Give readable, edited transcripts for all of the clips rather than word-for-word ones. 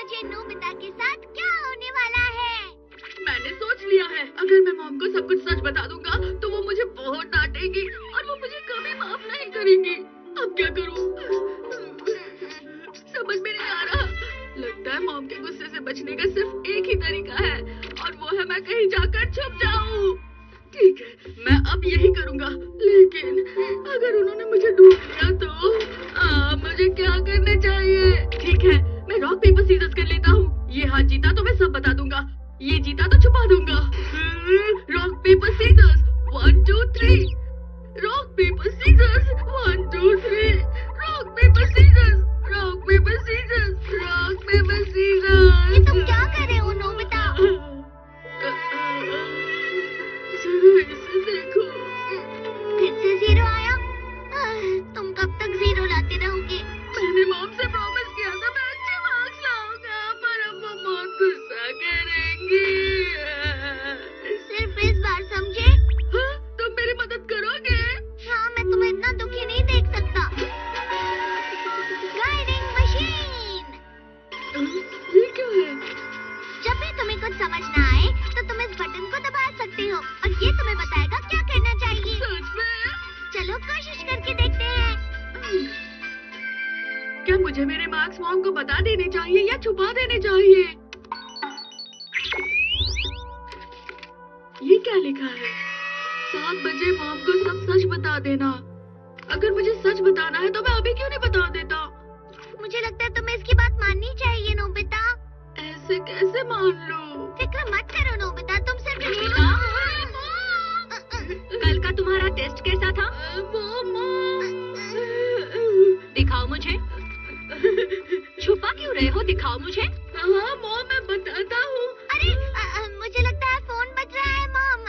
मुझे नोबिता के साथ क्या होने वाला है। मैंने सोच लिया है, अगर मैं मॉम को सब कुछ सच बता दूंगा तो वो मुझे बहुत डांटेगी और वो मुझे कभी माफ नहीं करेगी। अब क्या करूं? समझ में नहीं आ रहा। लगता है मॉम के गुस्से से बचने का सिर्फ एक ही तरीका है और वो है मैं कहीं जाकर छुप जाऊं। ठीक है, मैं अब यही करूंगा। लेकिन अगर उन्होंने मुझे ढूंढ लिया तो मुझे क्या करना चाहिए? ठीक है, मैं रॉक पेपर सीजर्स कर लेता हूँ। ये हाथ जीता तो मैं सब बता दूंगा, ये जीता तो छुपा दूंगा। Rock paper scissors 1 2 3। Rock paper scissors 1 2 3। Rock paper scissors, rock paper scissors, rock paper scissors. ये तुम क्या कर रहे हो नोबिता? इसे देखो। फिर से 0 आया। तुम कब तक 0 लाते रहोगे? मैंने मॉम से प्रॉमिस किया था मैं अच्छे मार्क्स लाऊंगा, पर अब वो बहुत गुस्सा करेंगी। सिर्फ इस बार समझे? हाँ, तुम मेरी मदद करोगे? हाँ, मैं तुम्हें इतना दुखी नहीं देख सकता। Guiding machine. ये क्या है? जब भी तुम्हें कुछ समझ ना आए तो तुम इस बटन को दबा सकते हो और ये तुम्हें बताएगा क्या करना चाहिए। सच में? चलो कोशिश करके देखते हैं। क्या मुझे मेरे मार्क्स मॉम को बता देने चाहिए या छुपा देने चाहिए? ये क्या लिखा है? 7 बजे मॉम को सब सच बता देना। अगर मुझे सच बताना है तो मैं अभी क्यों नहीं बता देता? मुझे लगता है तुम्हें इसकी बात माननी चाहिए नोबिता। ऐसे कैसे मान लूं? फिक्र मत करो नोबिता, तुम सिर्फ कल का तुम्हारा टेस्ट कैसा था? दिखाओ मुझे। छुपा क्यों रहे हो? दिखाओ मुझे। हाँ मॉम, मैं बताता हूँ। अरे मुझे लगता है फोन बज रहा है मॉम।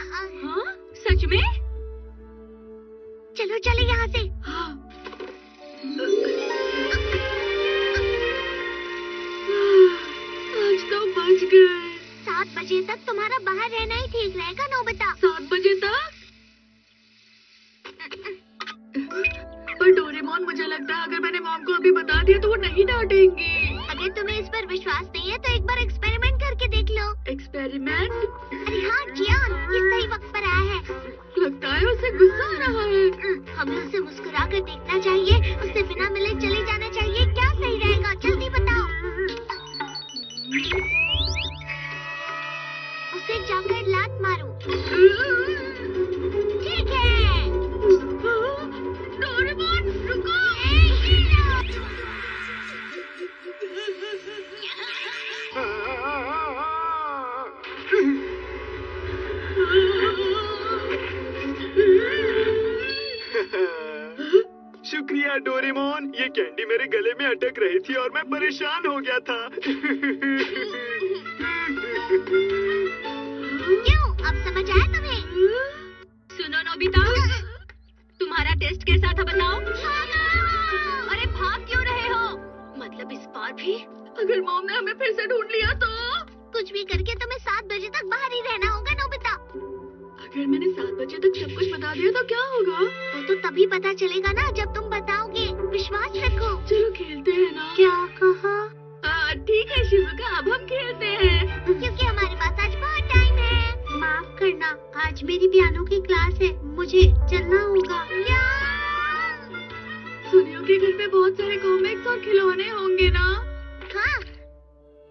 हाँ, सच में? चलो चले यहाँ से। हाँ। आज तो बच गए। 7 बजे तक तुम्हारा बाहर रहना ही ठीक रहेगा नोबिता। 7 बजे तक? पर डोरेमोन, मुझे लगता है अगर मैंने मॉम को अभी बता दिया तो वो नहीं डांटेंगी। अगर तुम्हें इस पर विश्वास नहीं है तो एक बार एक्सपेरिमेंट करके देख लो। एक्सपेरिमेंट? अरे हाँ जियान, ये सही वक्त पर आया है। लगता है उसे गुस्सा आ रहा है। हमें उसे मुस्कुरा कर देखना चाहिए, उससे बिना मिले चले जाना चाहिए। क्या सही रहेगा, जल्दी बताओ। उसे जाकर लात मारो। ठीक है। डोरेमोन रुको। शुक्रिया डोरेमोन, ये कैंडी मेरे गले में अटक रही थी और मैं परेशान हो गया था। क्यों, अब समझ आया तुम्हें? सुनो नोबिता, तुम्हारा टेस्ट कैसा था बताओ? अरे भाग क्यों रहे हो? मतलब इस बार भी? अगर मॉम ने हमें फिर से ढूंढ लिया तो? कुछ भी करके तुम्हें 7 बजे तक बाहर ही रहना होगा नोबिता। अगर मैंने 7 बजे तक सब कुछ बता दिया तो क्या होगा? वो तो तभी पता चलेगा ना जब तुम बताओगे। विश्वास रखो। चलो खेलते हैं ना। क्या कहा? ठीक है शिजुका, अब हम खेलते हैं। क्योंकि हमारे पास आज बहुत टाइम है। माफ करना, आज मेरी पियानो की क्लास है, मुझे चलना होगा। सुनियो के घर में बहुत सारे कॉमिक्स और खिलौने होंगे ना? हाँ,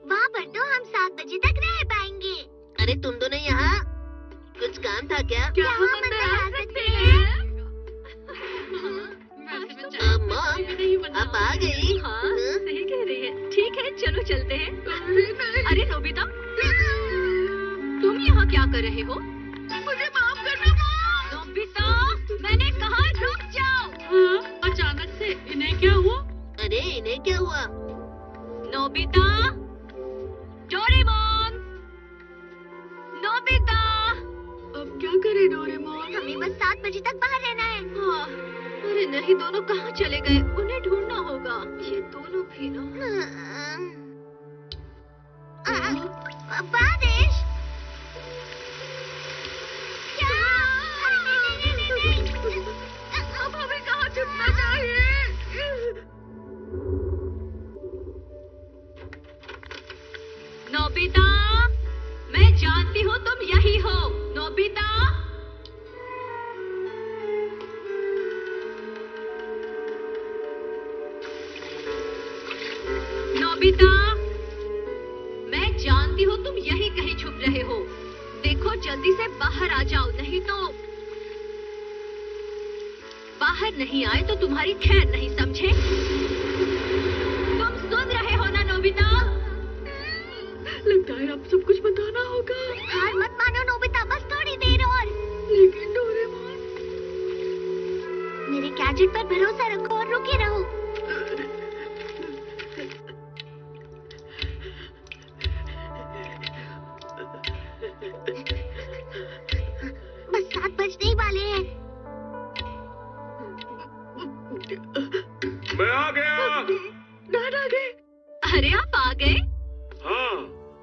वहाँ पर तो हम 7 बजे तक रह पाएंगे। अरे तुम दोनों यहाँ, कुछ काम था क्या? क्या हम अंदर आ सकते हैं? मॉम, आप आ गई? हाँ, सही कह रही है। ठीक है, चलो चलते हैं। अरे नोबिता, तुम यहाँ क्या कर रहे हो? मुझे माफ करना मॉम। नोबिता, मैंने कहा रुक जाओ। हाँ, अचानक से इन्हें क्या हुआ? अरे इन्हें क्या हुआ? Nobita, Doraemon, Nobita. अब क्या करे डोरेमोन? हमें बस 7 बजे तक बाहर रहना है। हाँ, अरे नहीं, दोनों कहाँ चले गए? उन्हें ढूंढना होगा। ये दोनों भी ना। बारिश। क्या? अरे नहीं। अब हमें कहाँ छुपना चाहिए? नोबिता, मैं जानती हूँ तुम यहीं कहीं छुप रहे हो। देखो जल्दी से बाहर आ जाओ, नहीं तो बाहर नहीं आए तो तुम्हारी खैर नहीं, समझे? तुम सुन रहे हो ना नोबिता? लगता है अब सब कुछ बताना होगा। हार मत मानो नोबिता, बस थोड़ी देर और। लेकिन डोरेमोन, मेरे गैजेट पर भरोसा रखो और रुके रहो। बस 7 बजने ही वाले हैं। मैं आ गया। डैड आ गए। अरे आप आ गए? हाँ,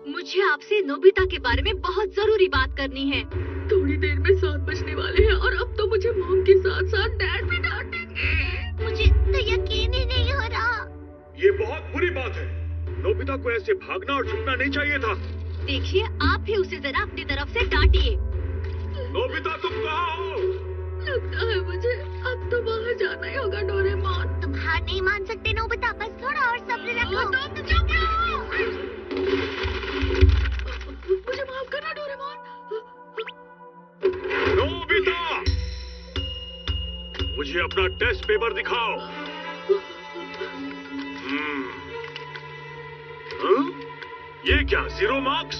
मुझे आपसे नोबिता के बारे में बहुत जरूरी बात करनी है। थोड़ी देर में 7 बजने वाले हैं और अब तो मुझे मॉम के साथ साथ डैड भी डांटेंगे। मुझे तो यकीन ही नहीं हो रहा। ये बहुत बुरी बात है। नोबिता को ऐसे भागना और छुपना नहीं चाहिए था। देखिए आप भी उसे जरा अपनी तरफ से डांटिए। नोबिता तुम कहाँ हो? लगता है मुझे अब तो बाहर जाना ही होगा डोरेमोन। तुम हार नहीं मान सकते नोबिता, बस थोड़ा और सब्र रखो। मुझे माफ करना डोरेमोन। नोबिता, मुझे अपना टेस्ट पेपर दिखाओ। हाँ? ये क्या 0 मार्क्स?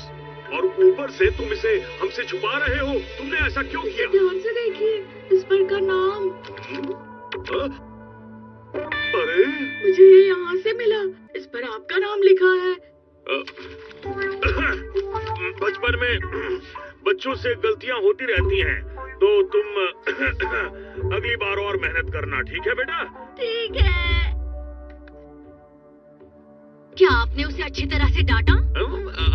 और ऊपर से तुम इसे हमसे छुपा रहे हो। तुमने ऐसा क्यों किया? ध्यान से देखिए, इस पर का नाम। अरे, मुझे ये यहाँ से मिला। इस पर आपका नाम लिखा है। बचपन में बच्चों से गलतियां होती रहती हैं, तो तुम अगली बार और मेहनत करना, ठीक है बेटा? ठीक है। क्या आपने उसे अच्छी तरह से डांटा?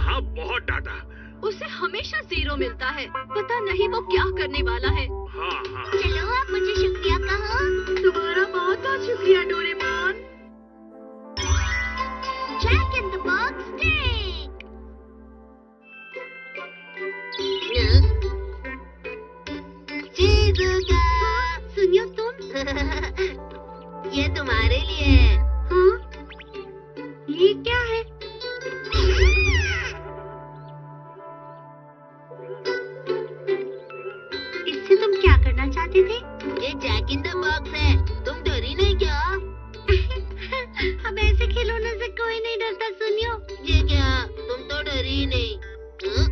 हाँ, बहुत डांटा। उसे हमेशा 0 मिलता है, पता नहीं वो क्या करने वाला है। हाँ हाँ। चलो आप मुझे शुक्रिया कहो। तुम्हारा बहुत बहुत शुक्रिया Doraemon. Jack in the box stick. Shizuka, Suneo तुम। ये तुम्हारे लिए है। हाँ? ये क्या है? इससे तुम क्या करना चाहते थे? ये जैक इन द बॉक्स है। तुम डरी नहीं क्या? अब ऐसे खिलौनों से कोई नहीं डरता सुनियो। ये क्या? तुम तो डरी ही नहीं। हाँ?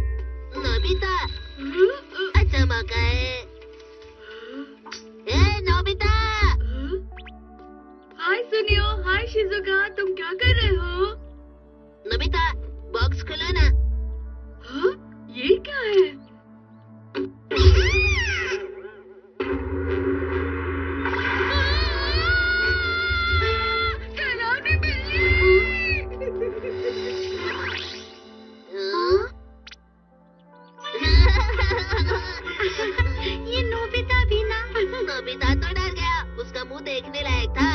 नोबिता, अच्छा मौका है। ए नोबिता! हाय सुनियो, हाय शिजुका, तुम क्या कर रहे हो? नोबिता, बॉक्स खोलो ना। हाँ? ये क्या है? डरावनी बिल्ली! ये नोबिता भी ना। नोबिता तो डर गया। उसका मुंह देखने लायक था।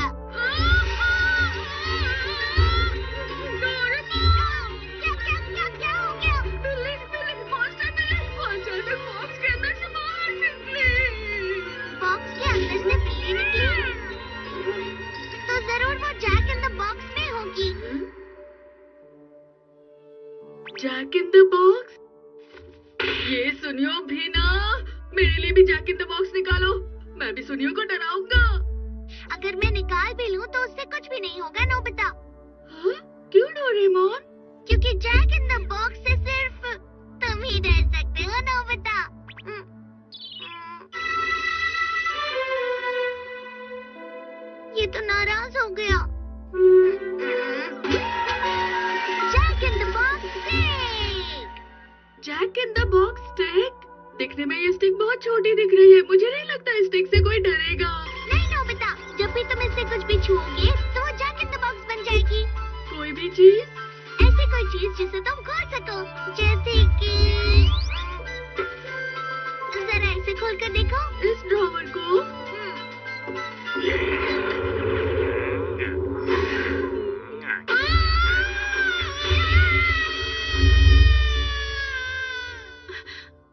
क्या हो गया? बिल्ली, मॉन्स्टर बिल्ली, अचानक बॉक्स के अंदर से बाहर निकली। बॉक्स के अंदर से बिल्ली निकली? तो जरूर वो जैक इन द बॉक्स में होगी। Jack in the box? ये सुनियो भी ना, मेरे लिए भी जैक इन द बॉक्स निकालो। मैं भी सुनियो को डराऊंगा। अगर मैं निकाल भी लूं तो उससे कुछ भी नहीं होगा नोबिता। हाँ? क्यों डोरेमोन? क्योंकि जैक इन द बॉक्स से सिर्फ तुम ही डर सकते हो नोबिता। ये तो नाराज हो गया। Jack in the box stick. Jack in the box stick? दिखने में ये स्टिक बहुत छोटी दिख रही है। मुझे नहीं लगता इस स्टिक से कोई डरेगा। नहीं नोबिता, जब भी तुम इससे कुछ भी छुओगे तो जैक इन द बॉक्स बन जाएगी। कोई भी चीज? ऐसी कोई चीज जिसे तुम खोल सको, जैसे कि जरा इसे खोल कर देखो। इस ड्रॉवर को?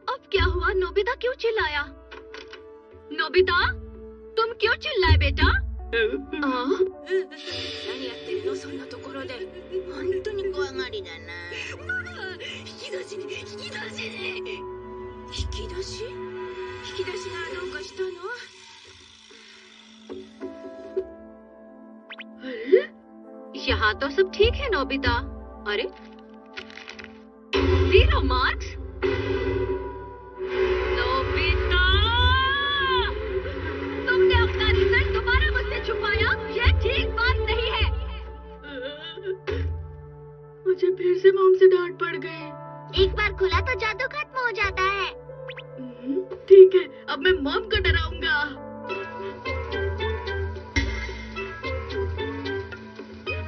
अब क्या हुआ? नोबिता क्यों चिल्लाया? नोबिता, तुम क्यों चिल्लाए बेटा? あ何やってるのそんなところで。हाँ तो सब ठीक है नोबिता। अरे 0 मार्क्स? नोबिता, तुमने अपना रिजल्ट दोबारा मुझसे छुपाया, ये ठीक बात नहीं है। मुझे फिर से मॉम से डांट पड़ गई। एक बार खुला तो जादू खत्म हो जाता है। ठीक है, अब मैं मॉम को डराऊंगा।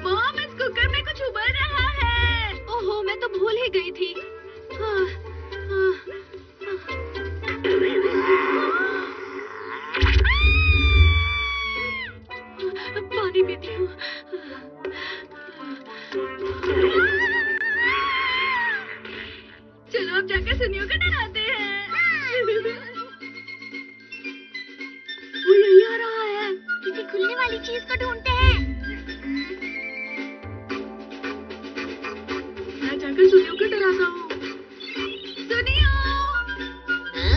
मॉम, इस कुकर में कुछ उबल रहा है। ओहो, मैं तो भूल ही गई थी। पानी पीती हूँ। चलो अब जाकर सुनियो को डराते हैं। वो यही आ रहा है। किसी खुलने वाली चीज को ढूंढते हैं। मैं जाकर सुनियो को डराता हूँ। सुनियो, हाँ?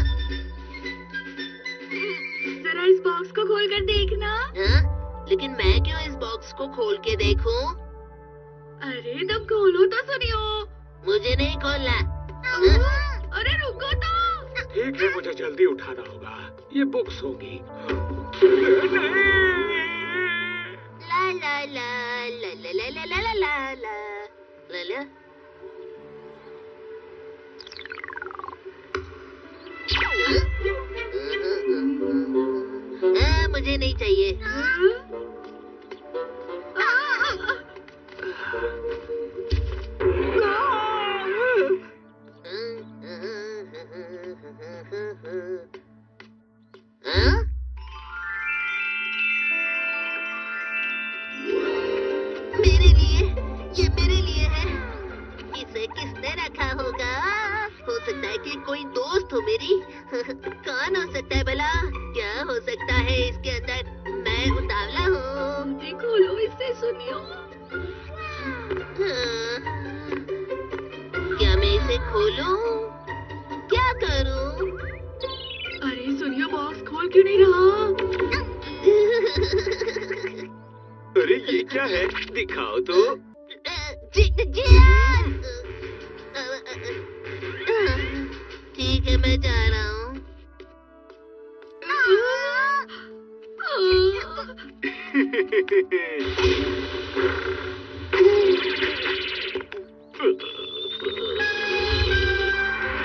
जरा इस बॉक्स को खोल कर देखना। हाँ? लेकिन मैं क्यों इस बॉक्स को खोल के देखूं? अरे तुम खोलो तो सुनियो। मुझे नहीं खोलना। अरे रुको तो। ठीक है, मुझे जल्दी उठाना होगा। ये बुक्स होगी। ला ला ला ला ला ला ला ला ला ला ला ला। मुझे नहीं चाहिए। मेरे लिए, ये मेरे लिए है। इसे किसने रखा होगा? हो सकता है कि कोई दोस्त हो मेरी। कौन हो सकता है भला? क्या हो सकता है इसके अंदर? मैं उतावला हूँ। जी खोलो, इससे सुनियो। क्या मैं इसे खोलूं? क्या करूं? अरे सुनियो, बॉक्स खोल क्यों नहीं रहा? अरे ये क्या है? दिखाओ तो। ठीक है, मैं जा रहा हूँ।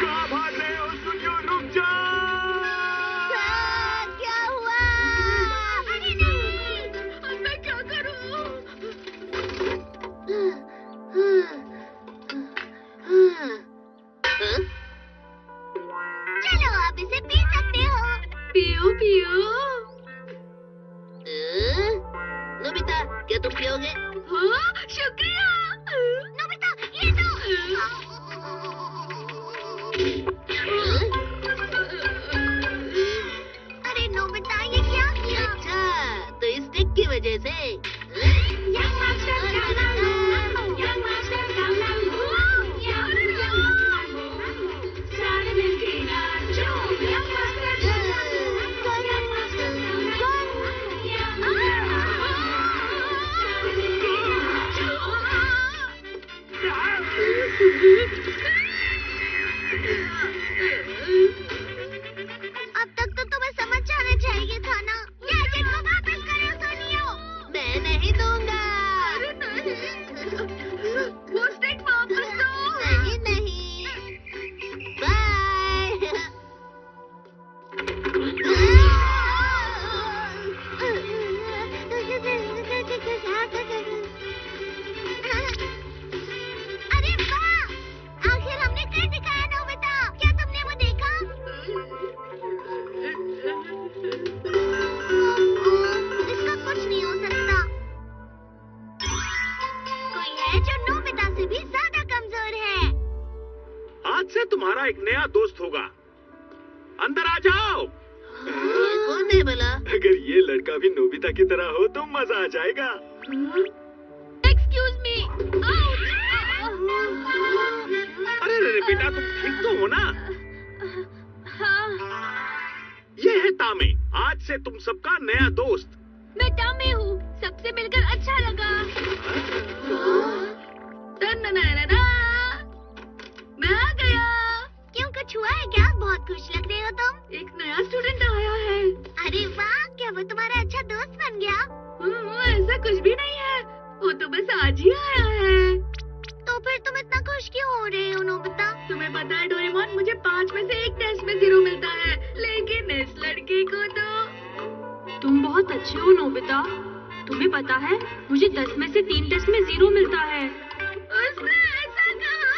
कहाँ भाग रहे हो? सुनियो, रुक जाओ। क्या हुआ? अरे नहीं। अब मैं क्या करूं? चलो आप इसे पी सकते हो। पियो पियो। नोबिता, क्या तुम पियोगे? हाँ, शुक्रिया। नोबिता, ये दो। अरे नोबिता, ये क्या किया? अच्छा, तो इस स्टिक की वजह से। Young master Gamlambo, Young Master Gamlambo, Young Master Gamlambo, Young Master अब तक तो तुम्हें समझ जाना चाहिए था ना। गैजेट को वापस करो सुनियो। मैं नहीं दूंगा। वो स्टिक वापस दो। नहीं नहीं। बाय। अरे वाह! आखिर हमने कर दिखाया नोबिता। क्या तुमने वो देखा? इसका कुछ नहीं हो सकता। कोई है जो नोबिता से भी ज्यादा कमजोर है। आज से तुम्हारा एक नया दोस्त होगा। अंदर आ जाओ। ये कौन है भला? अगर ये लड़का भी नोबिता की तरह हो तो मजा आ जाएगा। Excuse me. अरे अरे बेटा, तुम ठीक तो हो ना? हाँ, ये है तामे, आज से तुम सबका नया दोस्त। मैं टामे हूँ। सबसे मिलकर अच्छा लगा। तन्ननननना, मैं आ गया। क्यों, कुछ हुआ है क्या? बहुत खुश लग रहे हो तुम। एक नया स्टूडेंट आया है। अरे वाह, क्या वो तुम्हारा अच्छा दोस्त बन गया? ऐसा कुछ भी नहीं है, वो तो बस आज ही आया है। तो फिर तुम इतना खुश क्यों हो रहे हो नोबिता? तुम्हें पता है डोरेमोन, मुझे 5 में से एक टेस्ट में 0 मिलता है, लेकिन इस लड़के को तो। तुम बहुत अच्छे हो नोबिता। तुम्हें पता है मुझे 10 में से 3 टेस्ट में 0 मिलता है। उसने ऐसा कहा।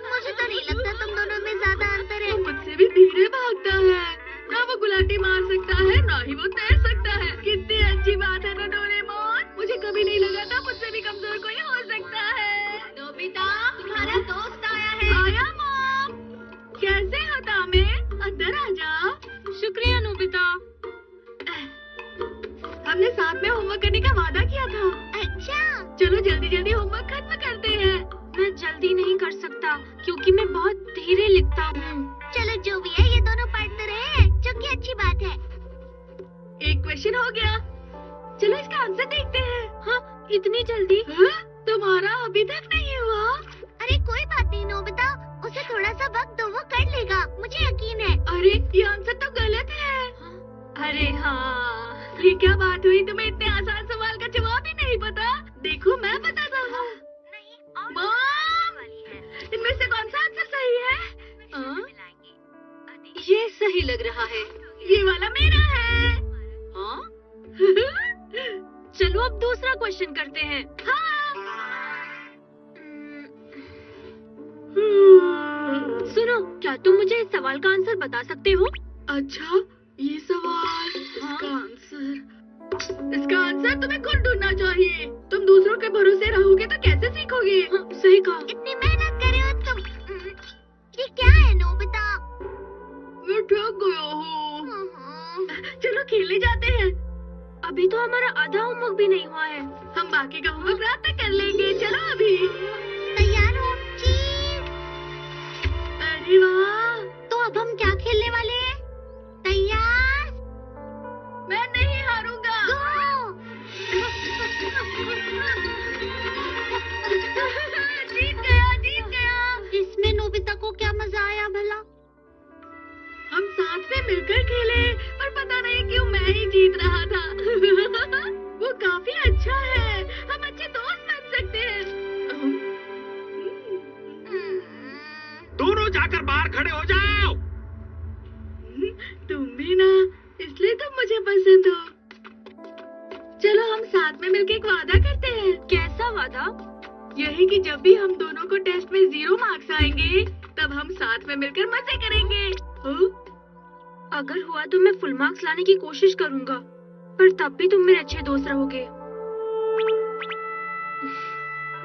मुझे तो नहीं लगता तुम दोनों में ज्यादा अंतर है। वो मुझसे भी धीरे भागता है, ना वो गुलाटी मार सकता है, ना ही वो तैर सकता है। कितनी अच्छी बात है ना डोरेमोन, मुझे कभी नहीं लगा था मुझसे भी कमजोर कोई हो सकता है। नोबिता, तुम्हारा दोस्त आया है। आया मॉम, कैसे हो तामे? अंदर आ जा। शुक्रिया नोबिता। हमने साथ में होमवर्क करने का वादा किया था। अच्छा, चलो जल्दी जल्दी होमवर्क खत्म करते हैं। मैं जल्दी नहीं कर सकता क्योंकि मैं बहुत धीरे लिखता हूँ। चलो जो भी है ये दोनों पढ़ते रहे हैं, जो कि अच्छी बात है। एक क्वेश्चन हो गया, चलो इसका आंसर देखते हैं। हाँ, इतनी जल्दी? हाँ? तुम्हारा अभी तक नहीं हुआ? अरे कोई बात नहीं नोबिता, उसे थोड़ा सा वक्त दो, वो कर लेगा, मुझे यकीन है। अरे ये आंसर तो गलत है। अरे हाँ, ये क्या बात हुई, तुम्हें इतने आसान सवाल का जवाब ही नहीं पता? देखो मैं बताता हूँ। मॉम, इनमें से कौन सा आंसर सही है? ये सही लग रहा है। ये वाला मेरा है। हाँ? चलो अब दूसरा क्वेश्चन करते हैं। सुनो, क्या तुम मुझे इस सवाल का आंसर बता सकते हो? अच्छा, ये सवाल, इसका आंसर तुम्हें खुद ढूंढना चाहिए। तुम दूसरों के भरोसे रहोगे तो कैसे सीखोगे? हाँ, सही कहा। इतनी मेहनत करे हो तुम। ये क्या है नोबिता? मैं थक गया हूँ। चलो खेलने जाते हैं। अभी तो हमारा आधा होमवर्क भी नहीं हुआ है। हम बाकी का होमवर्क रात तक कर लेंगे। चलो अभी। तैयार हो चीज? अरे वाह, तो अब हम क्या खेलने वाले हैं? तैयार? मैं नहीं हारूंगा। गो! जीत गया, जीत गया। इसमें नोबिता को क्या मजा आया भला? हम साथ में मिलकर खेले, पर पता नहीं क्यों मैं ही जीत रहा था। वो काफी अच्छा है, हम अच्छे दोस्त बन सकते हैं। दोनों जाकर बाहर खड़े हो जाओ। तुम भी ना, इसलिए तुम मुझे पसंद हो। चलो हम साथ में मिलकर एक वादा करते हैं। कैसा वादा? यही कि जब भी हम दोनों को टेस्ट में 0 मार्क्स आएंगे, तब हम साथ में मिलकर मजे करेंगे। अगर हुआ तो मैं फुल मार्क्स लाने की कोशिश करूंगा, पर तब भी तुम मेरे अच्छे दोस्त रहोगे।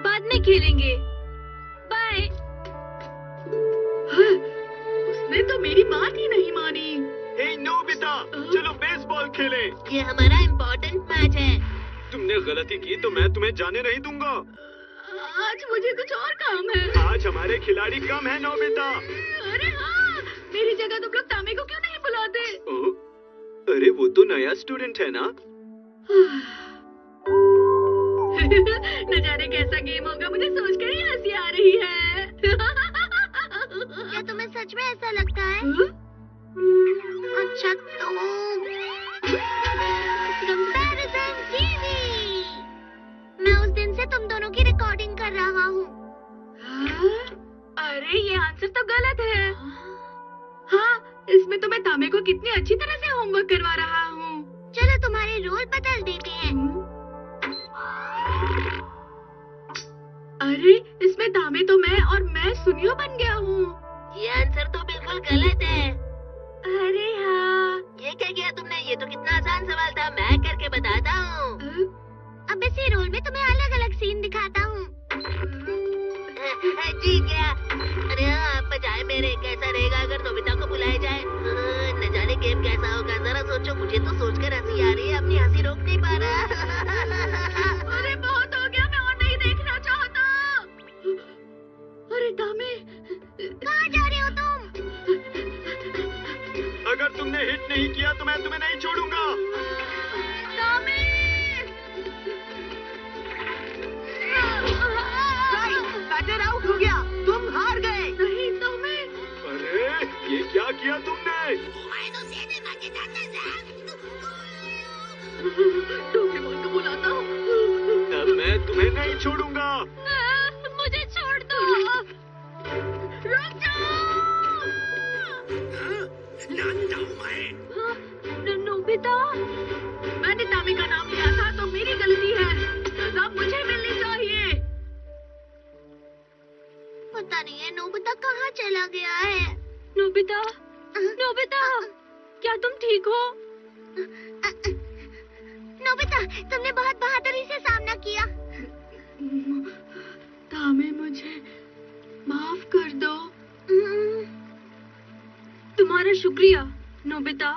बाद में खेलेंगे। बाय। उसने तो मेरी बात ही नहीं मानी। हे नोबिता, चलो बेसबॉल खेलें। ये हमारा इम्पोर्टेंट मैच है। तुमने गलती की तो मैं तुम्हें जाने नहीं दूंगा। आज मुझे कुछ और काम है। आज हमारे खिलाड़ी कम है नोबिता। अरे हाँ, मेरी जगह तुम लोग तामे को क्यों नहीं बुलाते? अरे वो तो नया स्टूडेंट है ना। न जाने कैसा गेम होगा, मुझे सोचकर ही हंसी आ रही है। क्या तुम्हें सच में ऐसा लगता है? अच्छा तो कंपैरिजन टीवी। मैं उस दिन से तुम दोनों की रिकॉर्डिंग कर रहा हूँ। अरे ये आंसर तो गलत है। हाँ, इसमें तो मैं तामे को कितनी अच्छी तरह से होमवर्क करवा रहा हूँ। चलो तुम्हारे रोल बदल देते हैं। अरे इसमें तामे तो मैं सुनियो बन गया हूँ। ये आंसर तो बिल्कुल गलत है। अरे हाँ, ये क्या किया तुमने? ये तो कितना आसान सवाल था, मैं करके बताता हूँ। अब इसी रोल में तुम्हें अलग अलग सीन दिखाता हूँ। जी क्या? अरे हाँ, आप बजाए मेरे। कैसा रहेगा अगर नोबिता को बुलाया जाए? न जाने गेम कैसा होगा। जरा सोचो, मुझे तो सोचकर हंसी आ रही है, अपनी हंसी रोक नहीं पा रहा। अरे बहुत हो गया, मैं और नहीं देखना चाहता। अरे तामे, कहाँ जा रहे हो तुम? अगर तुमने हिट नहीं किया तो मैं तुम्हें नहीं छोड़ूंगा। तामे, किया तुमने? डोरेमोन को बुलाता हूँ। अब मैं तुम्हें नहीं छोड़ूंगा। मुझे छोड़ दो। रुक जाओ। जानता हूँ मैं। नोबिता, मैंने तामे का नाम लिया था तो मेरी गलती है। सजा मुझे मिलनी चाहिए। पता नहीं है नोबिता कहाँ चला गया है। नोबिता, नोबिता, क्या तुम ठीक हो? नोबिता, तुमने बहुत बहादुरी से सामना किया। तामे, मुझे माफ कर दो। तुम्हारा शुक्रिया नोबिता।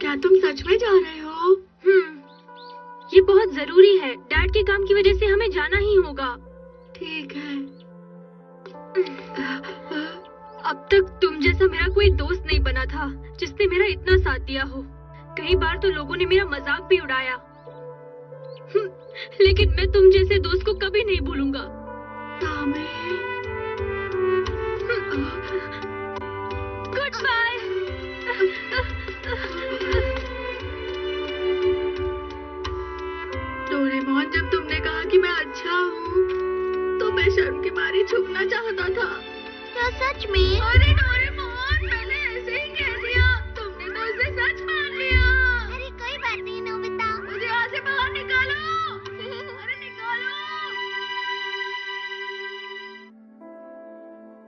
क्या तुम सच में जा रहे हो? ये बहुत जरूरी है। डैड के काम की वजह से हमें जाना ही होगा। ठीक है। अब तक तुम जैसा मेरा कोई दोस्त नहीं बना था जिसने मेरा इतना साथ दिया हो। कई बार तो लोगों ने मेरा मजाक भी उड़ाया, लेकिन मैं तुम जैसे दोस्त को कभी नहीं भूलूंगा। Tame, good bye. डोरेमोन, जब तुमने कहा कि मैं अच्छा हूँ तो मैं शर्म के मारे छुपना चाहता था। क्या सच में? अरे